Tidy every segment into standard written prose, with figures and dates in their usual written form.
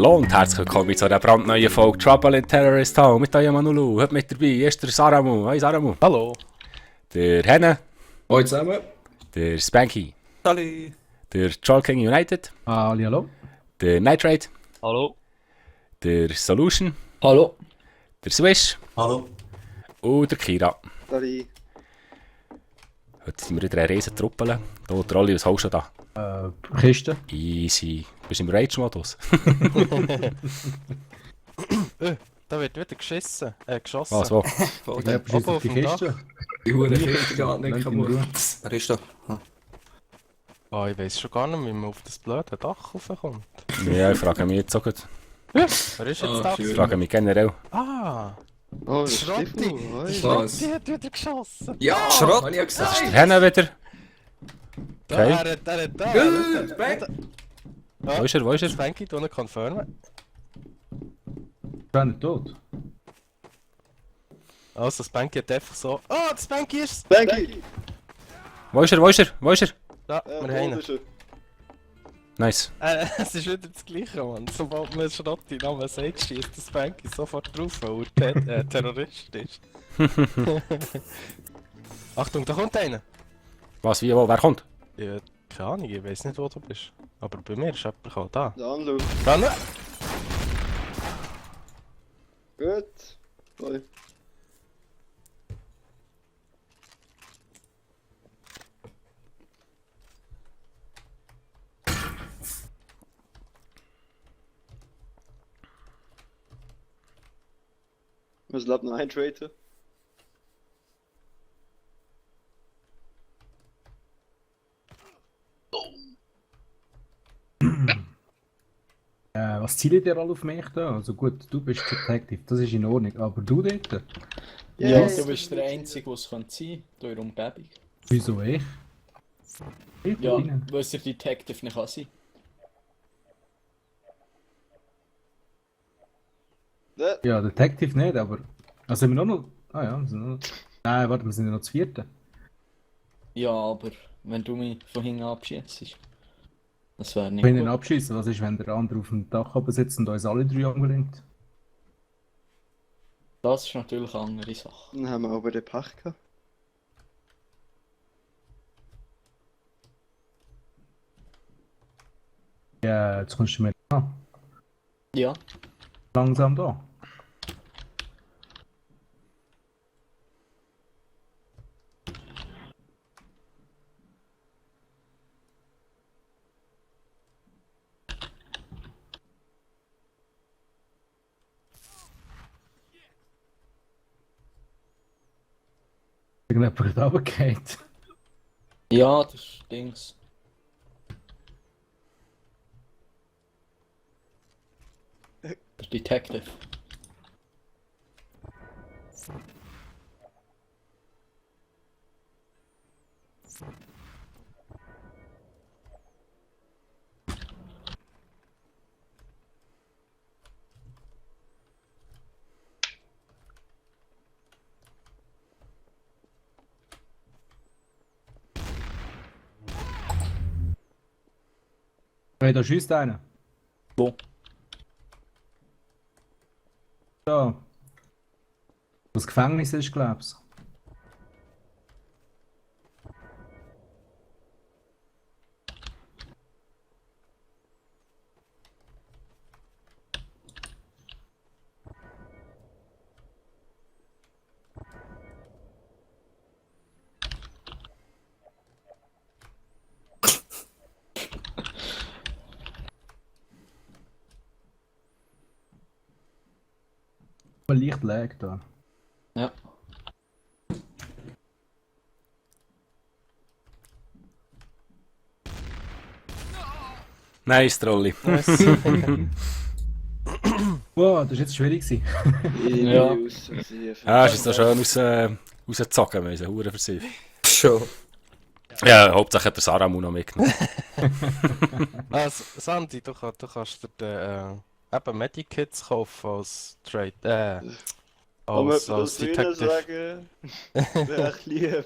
Hallo und herzlich willkommen zu einer brandneuen Folge Trouble in Terrorist Town mit euch Manulu. Heute mit dabei ist der Saramu. Hi Saramu. Hallo. Der Henne. Hallo zusammen. Der Spanky. Hallo. Der Troll King United. Hallo. Der Nitrate. Hallo. Der Solution. Hallo. Der Swish. Hallo. Und der Kira. Sorry. Heute sind wir wieder eine riesen Truppe. Hier, der Olli, was holst du da? Kiste. Easy. Bist du im Rage-Modus? Da wird wieder geschossen. Was, wo? Ja, beschissen auf die Kiste. Die Hure Kiste geht nicht Lasst ihn kaputt. ruhen. Wer ist da? Ah, ich weiss schon gar nicht, wie man auf das blöde Dach raufkommt. Ja, ich frage mich jetzt auch gut. Wer ist jetzt da? Ich frage mich generell. Ah, Oh, das Schrotti. Stiefel. Hoi. Was? die hat wieder geschossen. Ja, Schrott. hab ich ja gesagt. Der Henne wieder. Da, Okay. er hat da. Gut, back. Wo ist er? Wo ist er? Spanky, du nicht confirmen. Ich bin nicht tot. Also, Spanky hat einfach so... Oh, der Spanky ist... Banky! Wo ist er? Wo ist er? Wo ist er? Da, wir haben ihn. ist er. Nice. Es ist wieder das Gleiche, Mann. Sobald man Schrotti Namen sagt, schießt der Spanky sofort drauf, weil er Terrorist ist. Achtung, da kommt einer. Was, wie, wo? Wer kommt? Ja, keine Ahnung, ich weiß nicht, wo du bist. Aber bei mir ist jemand gekommen. Da. Der Anlauf. Dann! Gut. Hoi. Was lebt noch ein Traitor? Was zielt ihr alle auf mich da? Also gut, du bist Detective, das ist in Ordnung. Aber du dort? Ja, Yes. du bist der Einzige, der es sein könnte, in eurer Umgebung. Wieso ich? Ich Ja, bin weil es der Detective nicht kann sein. ja, Detective nicht, aber... Also sind wir noch... Ah ja, wir sind noch... Nein, warte, wir sind ja noch zu vierten. Ja, aber wenn du mich von hinten abschießt, das wäre nicht Wenn wir ihn gut. abschießen, was ist, wenn der andere auf dem Dach oben sitzt und uns alle drei angelenkt? Das ist natürlich eine andere Sache. Dann haben wir aber den Pech gehabt. Ja, jetzt kommst du mir Ja, langsam da. Irgendjemand hat runtergefallen. ja, das ist Dings. Der Detective. Hey, da schießt einer. Wo? Da. Das Gefängnis ist, glaub's. Aber leicht lag da. Ja. Nice, Trolli. Wow, das ist jetzt schwierig gewesen. Ja. Ja, ist jetzt so schön rausgezogen, wir sind hure versieft. Schon. Ja, Hauptsache hat der Saramu noch mitgenommen. Also, Sandy, du kannst dir eben Medikits kaufen als Trade. Kann man Als das früher Detective. sagen? Wäre ich lieb.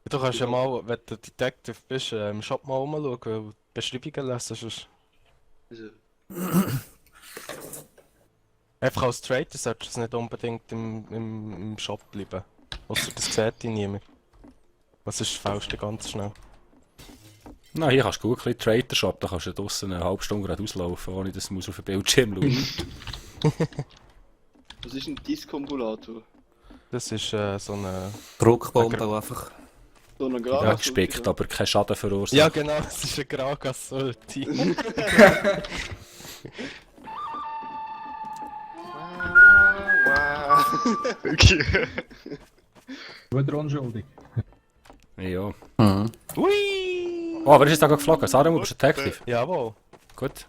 Du kannst ja mal, wenn du Detective bist, im Shop mal rumschauen, weil Beschreibungen lesen sonst. Also, Einfach als Trader solltest du es nicht unbedingt im Shop bleiben. Ausser das sieht dich niemand. Was ist fällst du ganz schnell? Na, hier kannst du gut ein bisschen Trader Shop, da kannst du draussen eine halbe Stunde gerade auslaufen, ohne dass du auf den Bildschirm schauen. was ist ein Diskombulator? Das ist so eine... Druckbombe auch einfach. So eine Ja, Gras. gespickt, aber keinen Schaden verursacht. Ja genau, das ist ein Gragas-Ulti. Wieder unschuldig. Ja. Mhm. Ui! Oh, wer ist jetzt da gerade geflogen? Sarah, du bist ein Detective. Jawohl. Gut.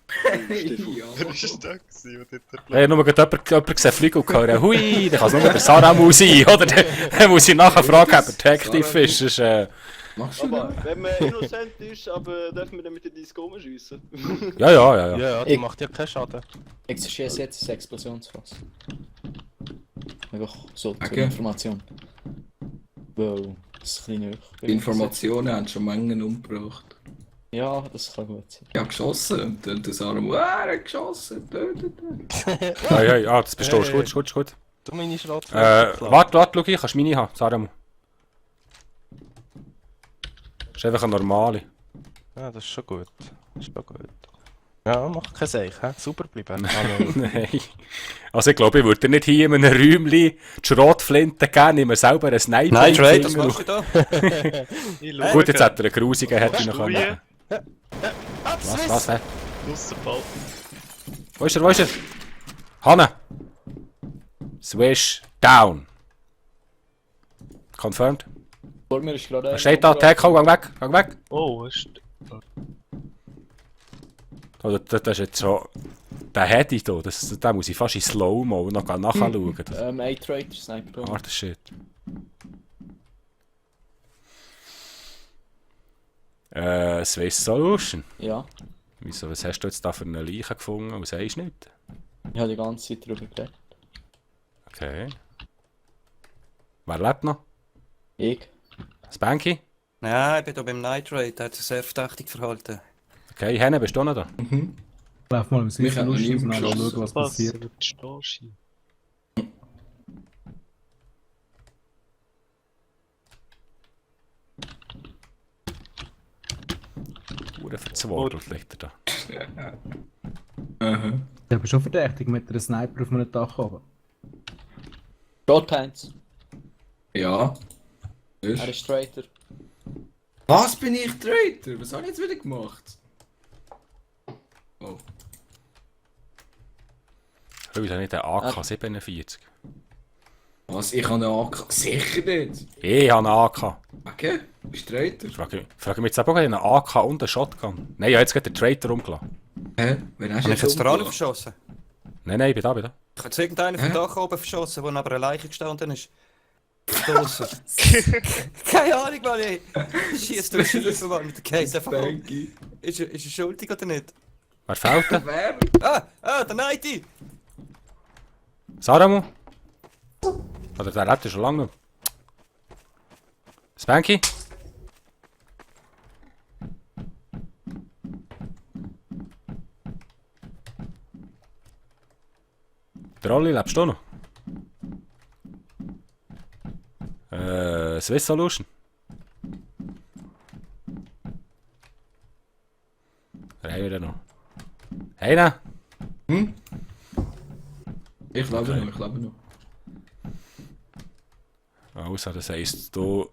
Wer ist da gewesen, der dort Hey, nur gerade jemand gesehen fliegen und gehört, hui, dann kann es nur der Sarah sein, oder? Dann muss ich nachher fragen, ob er Detective ist. Das ist, Machst du Aber das? wenn man innocent ist, aber dürfen wir dann mit der Disco rumschiessen? ja, ja, ja, ja. Ja, die macht ja keinen Schaden. Ich schieße jetzt ein Explosionsfass. Einfach so zur Okay. Information. Weil es ein bisschen näher. Informationen haben schon Mengen umgebracht. Ja, das kann gut sein. Ich habe geschossen und dann der Sarah, er hat geschossen, tötet ihn. Hey, hey, das bist du, ist Hey. gut, ist gut, ist gut. Du meine Schrott. Warte, schau hier, kannst du meine haben, Sarah. Das ist einfach eine normale. Ja, das ist schon gut. Das ist schon gut. Ja, mach kein Seich, hä? Super bleiben. Nein. Also ich glaube, ich würde dir nicht hier in einem Räumchen die Schrotflinte geben, nimm mir selber einen Sniper Nein, in den Trade, was Finger. machst du da? Gut, jetzt hat er einen grusigen, hätte ich noch Ui. können. Was, hä? Aussenball. Wo ist er, wo ist er? Hanne! Swish down. Confirmed. Vor mir ist gerade Was steht da? Tackle, gang weg, gang weg. Oh, ist... Oh, das ist jetzt schon... Der hätte ich da, den muss ich fast in Slow-Mo noch nachschauen. A-Trader, Sniper. Harter Shit. Swiss Solution. Ja, Wieso, was hast du jetzt da für eine Leiche gefunden und sagst nicht? ich habe die ganze Zeit darüber geredet. Okay. Wer lebt noch? Ich? Spanky? Ja, ich bin hier beim Night Raid, der hat sich sehr verdächtig verhalten. Okay, Henne, bist du noch da? Lauf mal im Mich hat noch Swiss und niemand dann geschossen. schauen, was passiert. wird Stasi? Hure verzweifelt liegt er da. Aha. Ich bin schon verdächtig mit einem Sniper auf einem Dach oben. Broadpants. Ja. Er Ist. ist Trader. Was bin ich Traitor? Was habe ich jetzt wieder gemacht? Oh. Wieso nicht der AK-47? Was? Ich habe eine AK. Sicher nicht. Ich habe einen AK. Okay, bist du Traitor? Frage mich jetzt aber einen AK und einen Shotgun. Nein, ich habe jetzt gerade den Traitor umgelassen. Hä? Wen hast Habe ich jetzt den umgebracht? Rani verschossen? Nein, ich bin da, bin da. Ich habe jetzt irgendeinen vom Hä? Dach oben verschossen, wo neben einer Leiche gestanden ist. Draussen. Keine Ahnung, Mann, ey. Schießt durch die Scheibe, Mann, mit der Case einfach um. Spanky. Ist er schuldig oder nicht? Wer fehlt denn? Wer? Der Nighty! Saramu? Oder der lebt ja schon lange nicht. Spanky? Der Olli, lebst du noch? Swiss Solution? Wer haben wir denn noch? Einer? Hm? Ich lebe Okay. noch, ich lebe noch. Also, das heisst, du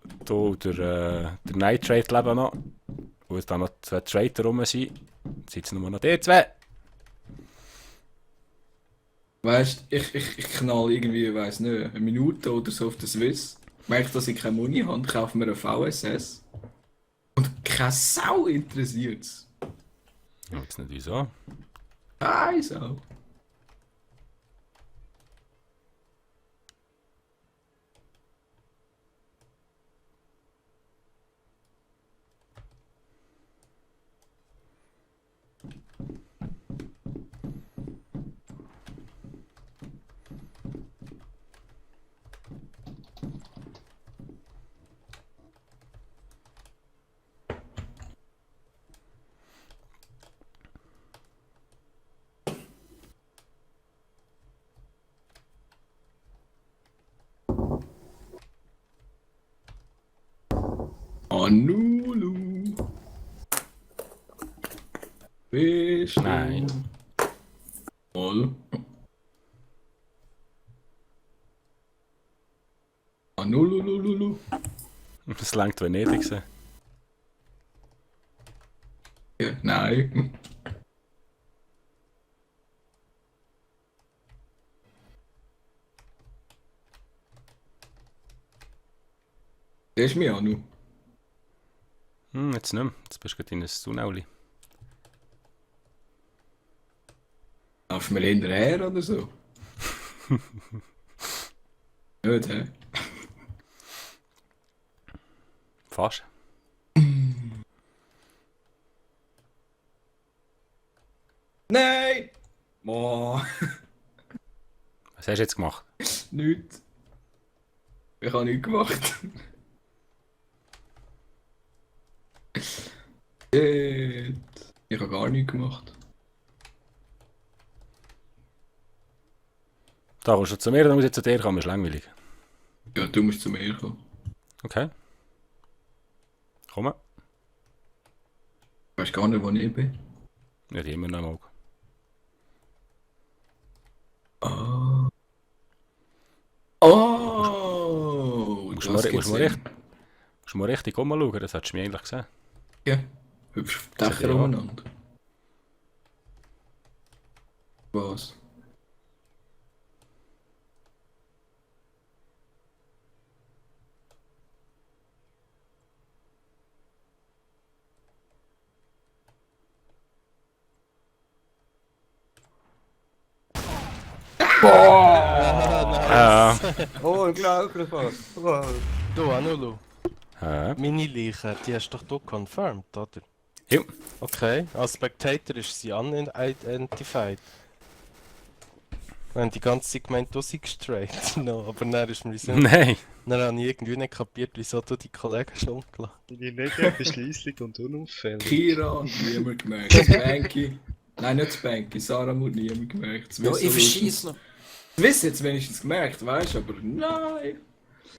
der Night Trade leben noch. Und dann noch 2 Trader rum sind. Jetzt sind es nur noch die 2. Weißt du, ich knall irgendwie, weiss nicht, eine Minute oder so auf den Swiss. Merke, dass ich keine Muni habe, kaufe mir einen VSS. Und keine Sau interessiert's. Ja, jetzt nicht wieso. Keine Sau. Anulu. Bist du? Nein. Mal. Anulululu. Das längt Venedig. So. Ja, nein. Der ist mir Anu. Jetzt nicht mehr. Jetzt bist du gerade in ein Tunnel. Laufst du mir hinterher oder so? Nicht, hä? Fast. Nein! Oh, Was hast du jetzt gemacht? nichts. Ich habe nichts gemacht. Shit. Ich habe gar nichts gemacht. Da kommst du zu mir, dann muss ich zu dir kommen, ist langweilig. Ja, du musst zu mir kommen. Okay. Komm. Ich weiß gar nicht, wo ich bin. Nicht immer noch mal. Ah. Oh! Musst das du gibt's mal richtig umschauen, das hättest du mir eigentlich gesehen. Ja, hübsch auf die Sag Dächer ja. umeinander. Was? Unglaublich, was? Wow. Du, Anulu, Hä? meine Leiche, die hast doch du confirmed, oder? Ja. Okay, als Spectator ist sie unidentified. Wir haben die ganze Zeit gemeint, du seist straight. No, aber dann ist mir so. Nein. Dann habe ich irgendwie nicht kapiert, wieso du die Kollegen schon umgelassen Deine Negev ist leislich und unauffällig. Kira, niemand gemerkt. Spanky. Nein, nicht Spanky. Sarah Mut, niemand gemerkt. Ja, ich verschieß noch. Swiss jetzt wenigstens gemerkt, weißt du, aber nein.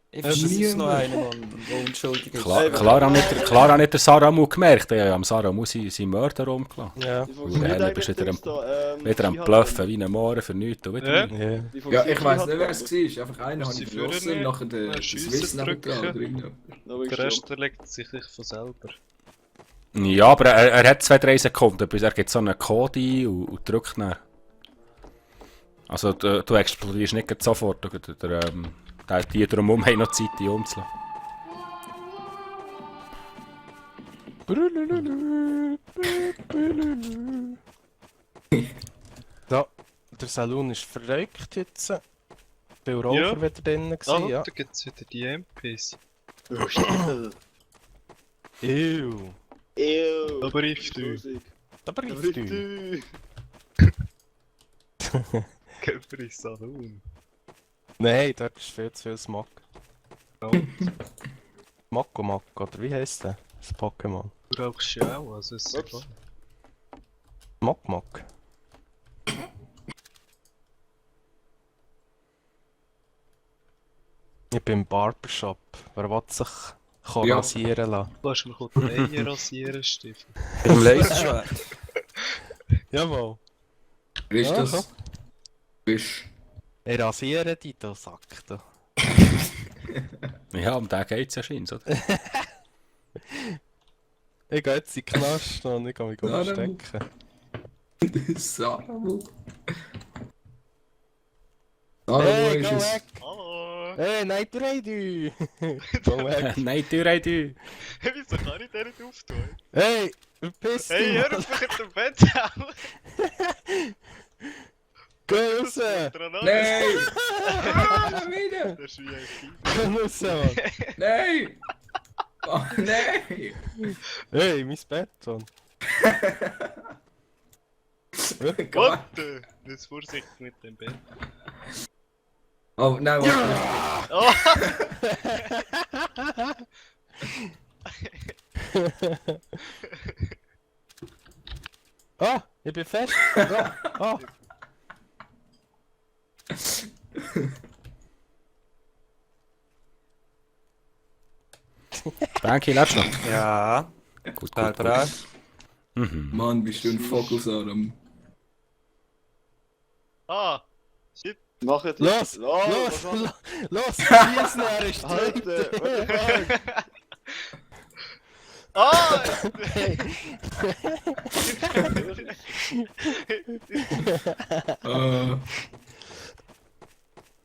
Ich verschieß noch einen, Mann, der unschuldig ist. Klar hat nicht der Sarah Mu gemerkt, er hat am Sarah Mu seinen Mörder rumgelassen. Ja. Wie Und funktioniert dann bist du eigentlich wieder das da? wieder am Bluffen wie ein Mohren für nichts. Und wieder Ja. nichts. Ja. Wie Ja, funktioniert ich weiss die nicht, wer es Handhabe? war. Einfach einer habe Sie ich führen verschossen und nachher nicht, den Schiessen Swiss drücken. nebendran oder irgendetwas. Da bist Der du. Rest erlegt sich von selber. Ja, aber er hat 2-3 Sekunden, bis er gibt so einen Code ein und drückt dann. Also du explodierst nicht gleich sofort. Die drumherum haben noch Zeit, die umzulassen. So, der Saloon ist verrückt jetzt. Viel Raucher Ja. wieder drinnen Ah, gewesen, ja. da gibt's wieder die MPs. Oh, Stiefel. Ew. Ew. Aber ich du. Grusig. Da Aber briefst ich du. du. Käfer Salon. Nein, dort ist viel zu viel Smog. Ja, Mokomak, oder wie heisst der? Das Pokémon. du rauchst ja auch, also ist Ups. klar. Mokmok. Ich bin im Barbershop. Wer will sich Ja. rasieren lassen? Lass mich kurz die Eier rasieren, Stiefel. Im Laserschwert. Jawohl. Wer ist Ja, das? Fisch. Ich rasiere dich, du Sack. Du. Ja, um den geht es ja scheinbar, oder? Ich gehe jetzt in den Knast und ich gehe mich Ja, umstecken. Sarah Mut. Hey, Sarah, wo go ist es? weg! Hallo! Hey, Night Radio! Go weg! Nein, du. Wieso kann ich den nicht auftun? Hey, verpiss dich! Hey, hör Mann. auf mich jetzt im Bett auf! Geh raus! Nein! Ah, wieder! Das ist VIP. Geh raus, Mann! Nein! Oh, nein! Hey, mein Bett, Mann! Warte! Jetzt vorsichtig mit dem Bett. Oh, nein, warte. Oh! Ah, ich bin fest! Ah, ah. Spanky, lebst du noch? Ja, Gut, selber auch. Mhm. Mann, bist du ein Vogelsarm. Ah! Shit! Macht Los! Oh, Los! was war- Los! Schießen, er ist Alter, Zweiter! what the fuck? Ah!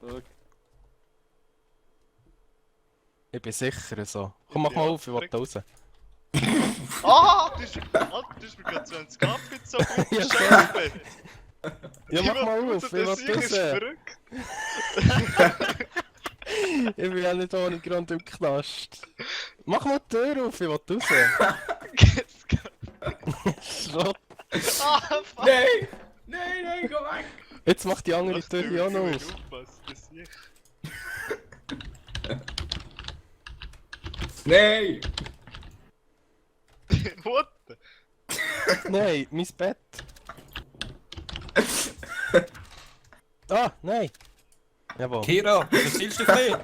Äh, Ich bin sicher so. Komm, mach mal auf, ich will da raus. Ah! Du hast mir gerade 20 abgezogen mit dem Scheißbett! Ja, mach mal auf, ich will Das ist raus. verrückt! Ich bin ja nicht ohne Grund im Knast. Mach mal die Tür auf, ich will raus. Schrott. Ah, fuck! nein! Nein, nein, geh weg! Jetzt macht die andere Was, Tür du hier auch noch musst auf. aufpassen, das sehe ich. Nein! What? Nein, mein Bett. Ah, nein. Jawohl. Kira, was zielst du ein?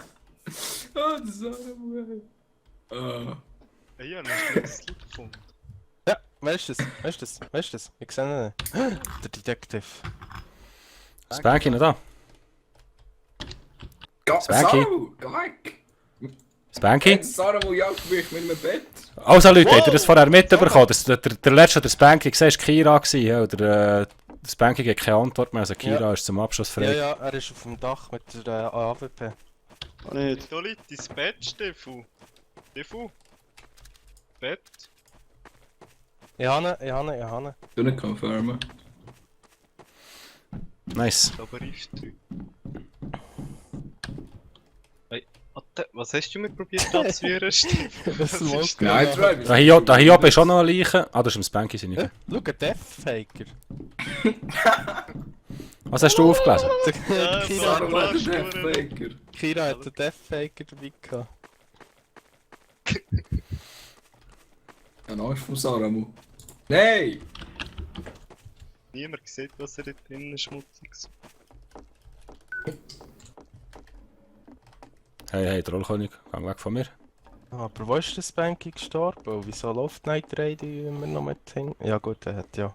Oh, das Saramo. Ich habe einen Schlüssel gefunden. Ja, weißt du das? Weißt du das? Weißt du das? Ich sehe ihn. Der Detective. Spanky noch da? Spanky. Saramo, geh weg! Spanky? Saramo jagt mich mit einem Bett. Also Leute, habt ihr das vorher mitbekommen? Der letzte, der Spanky, war Kira gewesen, ja? Oder der Spanky hat keine Antwort mehr, also Kira Ja. ist zum Abschluss Ja, frei. ja, er ist auf dem Dach mit der AWP. Nicht. Da liegt dein Bett, Steffu. Steffu? Bett? Ich habe ihn. Du nicht confirmen. Nice. Aber ist du. Hey, warte, was hast du mir probiert anzuführen, Steffu? Das Was Smoke. ist Nein, Drive. Da hier oben ist auch noch eine Leiche. Ah, das ist ein Spanky, seine ich. Schau, ein Death-Faker. Was hast du aufgelesen? Ja, Saramo hat einen Saramo. Deathfaker. Kira hat einen Death-Faker dabei gehabt. Ein Arsch vom Saramo. Nein! Niemand sieht, was er da drinnen schmutzig ist. Hey, Trollkönig, geh weg von mir. Aber wo ist der Spanky gestorben? Und wieso läuft Night Raid immer noch mit hin? Ja gut, er hat ja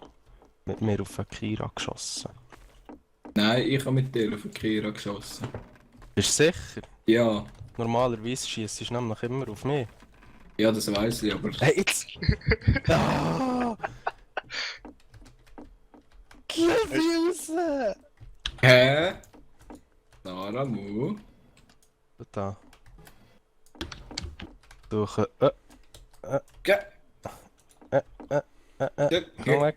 mit mir auf den Kira geschossen. Nein, ich habe mit dir auf den Kira geschossen. Bist du sicher? Ja, Normalerweise schießt du nämlich immer auf mich. ja, das weiß ich, aber. Hey, jetzt! Ah! Lass mich raus! Hä? Saramo? Da. Durch. Geh! Komm weg.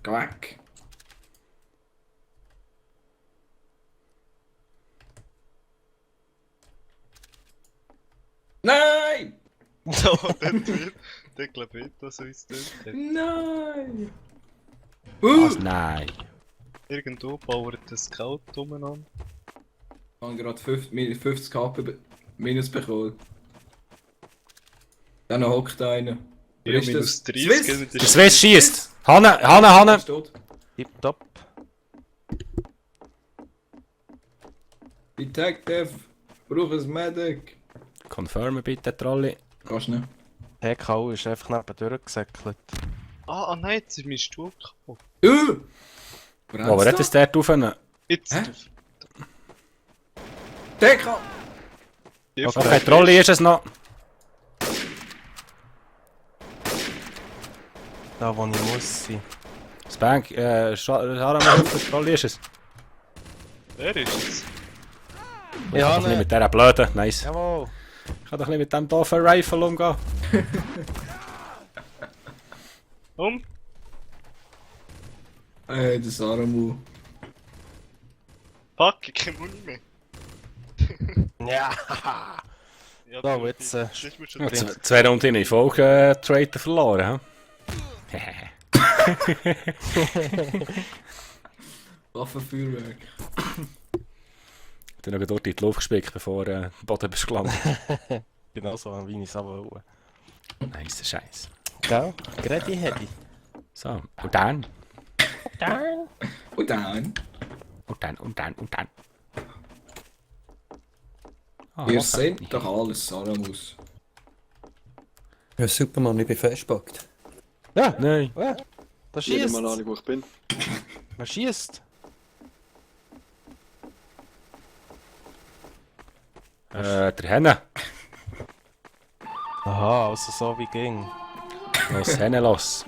Geh weg! Nein! So, dort wird. Der glaube ich, dass er uns dort hat. Nein! Was? Nein. Irgendwo bauert ein Scout umeinander. Ich habe gerade 50 KP minus bekommen. Dann hockt einer. Wer Ja, ist minus das? 30, Swiss? gell, mit Der Swiss schießt! Hanne! Er ist tot. Tipptopp. Detective! Brauch ein Medic! Confirmen bitte, Trolli. Kannst du nicht? Der K.O. ist einfach neben durchgesäckelt. Ah, nein, jetzt ist mein Stuhl kaputt. Wo war das dort rauf? Jetzt. Hä? Decker! Okay, Trolli ist es noch. Da wo ich muss sein. Spank, Saramo, Trolli ist es. Wer ist es? Ich kann doch nicht mit dieser blöden, nice. Jawohl. Ich kann doch nicht mit dem doofen Rifle umgehen. Der Saramo. Fuck, ich kann nicht mehr. Ja. Ja, So, jetzt, das musst du Ja, drin. zwei Runden in Folge Traitor verloren, hä? Waffenfeuerwerk. Du hast noch dort in die Luft gespickt, bevor der Boden bist gelandet. Genau so, wie ich es auch wollte. Nice, der Scheiß. Gell? Gerade hätte ich. So, und dann. Darn. Und dann. Und dann. Ah, Ihr was sagt seht die? doch alles Saramos. Ja, super, Mann, ich bin festgepackt. Ja, Nein. da Ich habe schießt. mal Ahnung, wo ich bin. Wer schießt? Der Henne. Aha, also so wie ging. Los, Henne los.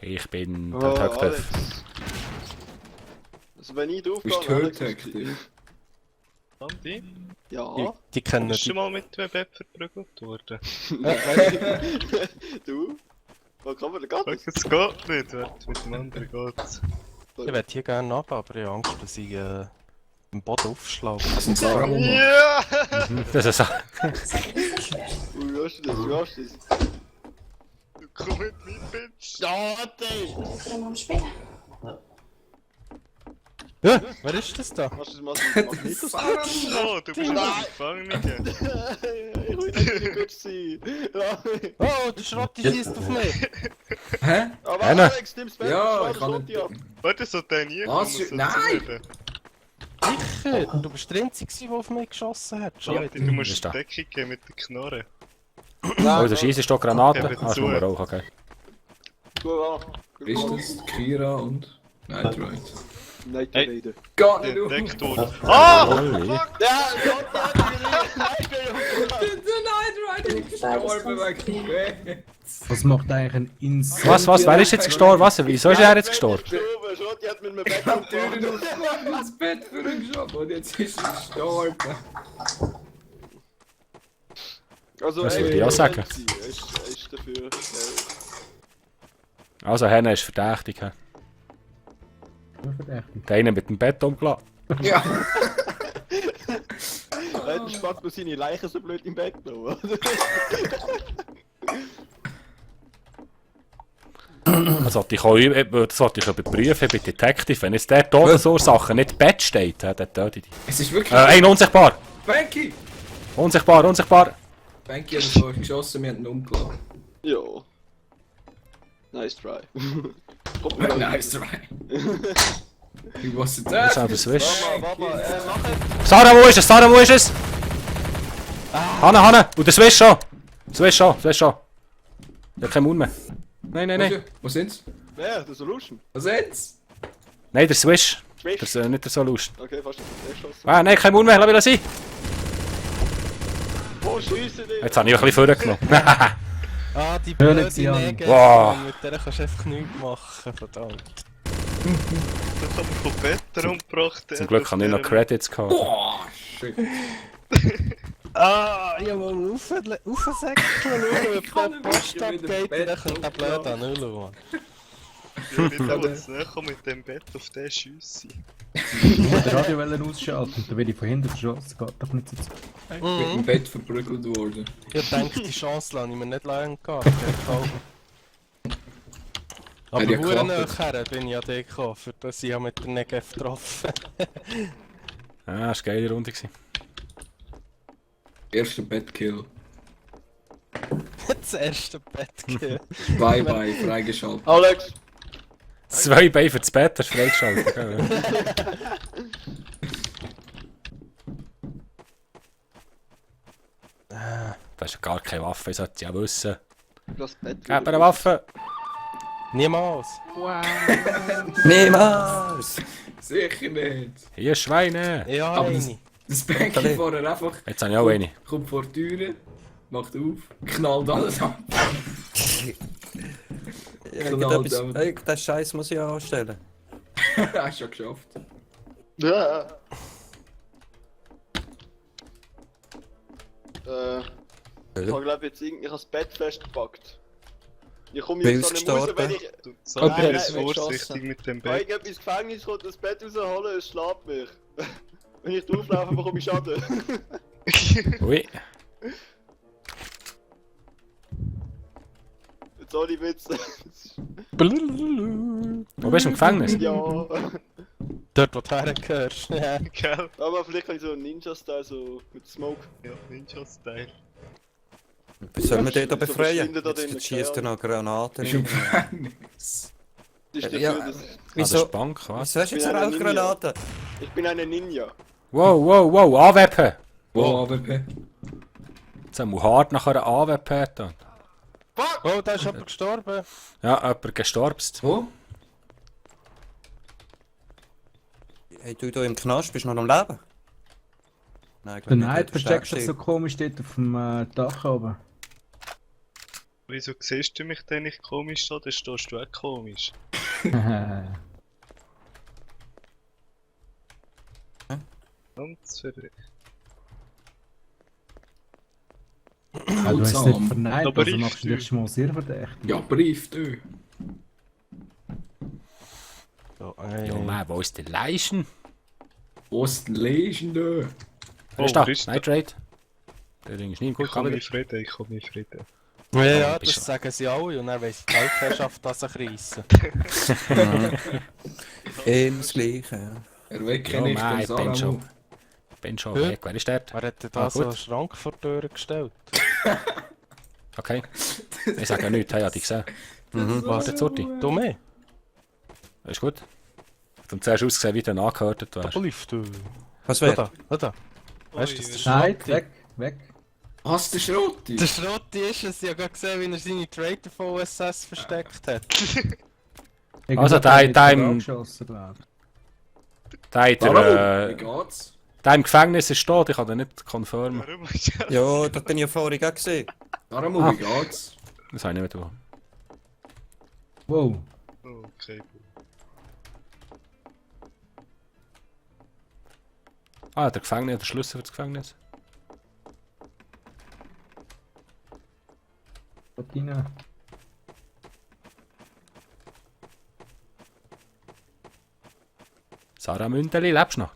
Ich bin Oh, der Alex. Detective. Also wenn ich drauf Du bist gehe, Alex, Detective. Andi, Ja. Die kennen bist du die. mal mit einem Bett verprügelt worden? Du? Was kann man da gar nicht? Es geht nicht, warte, mit dem anderen geht's. Ich würde hier gerne runter, aber ich habe Angst, dass ich im Boden aufschlage. Das ist Sarah Mama. Ja! Das ist so. Wie hast du das? Wie hast du das? Komm mit mir, Bitch! Ja, wer ist das da? Hast du das mal so Magnetos? Oh, du bist ein Gefangene. Ich will nicht gut sein. Lass mich. Oh, der Schrotti schießt auf mich! Hä? Aber Einer. Alex, nimm's weg. Ja, schau ich das kann Lotti nicht- ab. Warte, so der nie Was? so Nein! zuhören. Sicher! Du bist der Einzige, der auf mich geschossen hat. Schon Schrotti, wieder. du musst Ist da. die Decke geben mit der Knarre. Oh, der schießt doch Granaten. Geben Ah, zu. schon mal auch, okay. Gut an. Ist das Kira und Night Ride? Nein, Hey. reden. Geht Der nicht auf! entdeckt worden. Ah! Ui. Ja, Lotti hat mich Der Night Ride ist gestorben wegen dem Was macht eigentlich ein Insane? Was? Wer ist jetzt gestorben? Was? Wieso ist er jetzt gestorben? Schotti hat mit einem Bett Türen umgebracht. aufgemacht, ins Bett für ihn geschoben und jetzt ist er gestorben. Also, Das ey, würde ich auch sagen. Er ist dafür. Also, Henne ist verdächtig. He. Verdächtig. Der eine mit dem Bett umgelassen. Ja. Er hat Spaß bei seine Leiche so blöd im Bett genommen. Das sollte ich auch das sollte ich überprüfen bei Detective. Wenn jetzt der Todesursache nicht im Bett steht, dann töte ich dich. Es ist wirklich... Einer unsichtbar! Banky! Unsichtbar! Banky hat uns vorher geschossen, wir haben ihn umgelassen. Ja. Nice try. Kommt mir Nice try. Wie was ist Das ist das? einfach Swish. Mach es. Sarah, wo ist es? Sarah, wo ist es? Hanne! Und der Swish schon! Swish schon! Der hat keinen Mund mehr. Nein. Wo sind's? Wer? Der Solution? Wo sind's? Nein, der Swish. Swish? Das ist nicht der Solution. Okay, fast nicht geschossen. Ah, nein, kein Mund mehr. Lass ihn sein. Wo schiessen die? Jetzt habe ich ein bisschen vorgenommen. Ah, die Hör blöde nicht sie an. Neger. Wow. Mit der kannst du einfach nichts machen, verdammt. Das haben wir von Better umgebracht. Zum Glück habe ich noch Credits gehabt. Boah, shit. Ah, ich will aufsäckeln, schauen, ob kann der nicht Post mehr abgeht, mit dem dann kommt der Bett blöd an Null, Mann. Ich will nicht jetzt näher mit dem Bett auf den schiessen. Ich wollte den Radio ausschalten, dann werde ich von hinten verschossen. Das geht doch nicht so. Mit dem Bett verprügelt worden. Ich denke, die Chance lasse ich mir nicht lange gehen. auf jeden Fall. Aber Hat ja hure geklappt. nachher bin ich an dich gekommen, für das ich mit der Negev getroffen. Ah, das war eine geile Runde. Erster Bettkill. Das erste Bettkill. Bye, freigeschaltet. Alex! 2 Beine für das Bett, das ist freigeschaltet. Gell? Das ist ja gar keine Waffe, ich sollte ja wissen. Das Bett. Gib mir eine Waffe! Niemals. Niemals! Sicher nicht. Hier, Schweine! Ja, Aber eine. Das Banky vorher einfach Jetzt habe ich auch eine. kommt vor die Türe, macht auf, knallt alles ab. Den Scheiß muss ich anstellen. Hast schon geschafft. Ja. Ich habe glaube jetzt irgendwie das Bett festgepackt. Ich komme Bin jetzt so nicht raus, wenn ich... Du Sandra Okay. ist Nein, vorsichtig geschossen. mit dem Wenn Bett. ich ins Gefängnis komme, das Bett rausholen, es schlägt mich. Wenn ich drauflaufe, bekomme ich Schaden. Ui. Jetzt ohne Witz. Wo bist du im Gefängnis? Ja. Dort, wo du hergehörst. Ja. Gell? Aber vielleicht kann ich so einen Ninja-Style, so mit Smoke. Ja, Ninja-Style. Wie soll man den da So befreien? verschwindet da Jetzt drinnen, schießt er keine noch Granaten. Ist im rein. Gefängnis. Das ist dafür, Ja, dass... Ah, das wieso? ist Bank, was? Wieso hast du jetzt Ich bin eine ein Rauchgranate? Ich bin eine Ninja. Wow, anweppen! Wo AWP? Jetzt haben wir hart nach einer AWP dann. Oh, da ist jemand gestorben. Ja, jemand gestorbst. Wo? Hey, du da im Knast, bist du noch am Leben? Nein, ich Der glaub Neid du versteckt sterbst sich so komisch dort auf dem Dach oben. Wieso siehst du mich denn nicht komisch da? Dann stehst du auch komisch. Ganz verrückt. Ja, du hast es nicht Seltsam. verneint, Aber also ich machst du dich schon mal sehr verdächtig. Ja, Brief, du. So, Ja, man, wo ist der Leichen? Wo ist die Legende? Wer ist da? Christa. Night Raid? Der Ding ist nicht gut, Ich komme aber in Frieden, ich komme in Frieden. Ja, bist das du- sagen sie alle und dann weiss die Weltherrschaft, dass sich reissen. Immer das Gleiche, ja. Erwecke Ja, nicht nein, den ich bin Salamu. schon. Bin schon Hä? weg. Wer ist der? Wer hat denn da Ah, so gut. einen Schrank vor die Tür gestellt? Okay. Ich sage ja nichts, hey, ich hab dich gesehen. Warte, Zurti. Du mehr? Ist gut. Ich hab zuerst ausgesehen, wie du angehört Da wärst. läuft du. Was Da, wird? da. Weißt du, das ist der Neid, Schrotti. weg. Was, der Schrotti? Der Schrotti ist es. Ich habe gerade gesehen, wie er seine Traitor von OSS versteckt hat. Also, Irgendjemand der- hat der mich im- angeschossen, glaub ich. Salamu, wie Der geht's? im Gefängnis ist tot, ich kann den nicht confirmen. Warum ist das? Ja, das bin ich ja vorhin auch gesehen. Salamu, Ah. wie geht's? Das habe ich nicht mehr. Wow. Okay, gut. Ah, der Gefängnis hat den Schlüssel für das Gefängnis. Dort rein. Sarah Mündeli, lebst du noch?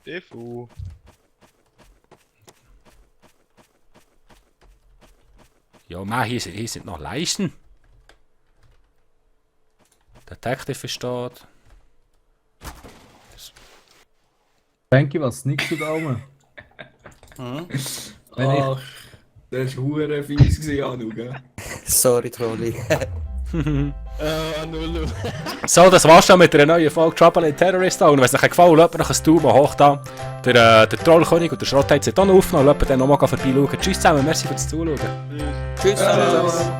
Defu. Ja, man, hier sind noch Leichen. Der Detective ist dort. Denke, was nichts da oben. Mhm. Wenn ich- Ach, das war hure fies gewesen, Anu, gell? Sorry, Trolli. Nulu. So, das war's schon mit einer neuen Folge Trouble in Terrorist. Und wenn es euch gefallen hat, lasst ein Daumen hoch da. Der Trollkönig und der Schrott hat sich hier noch aufgenommen. Lasst dann nochmal vorbeischauen. Tschüss zusammen, merci fürs Zuschauen. Tschüss. Tschüss.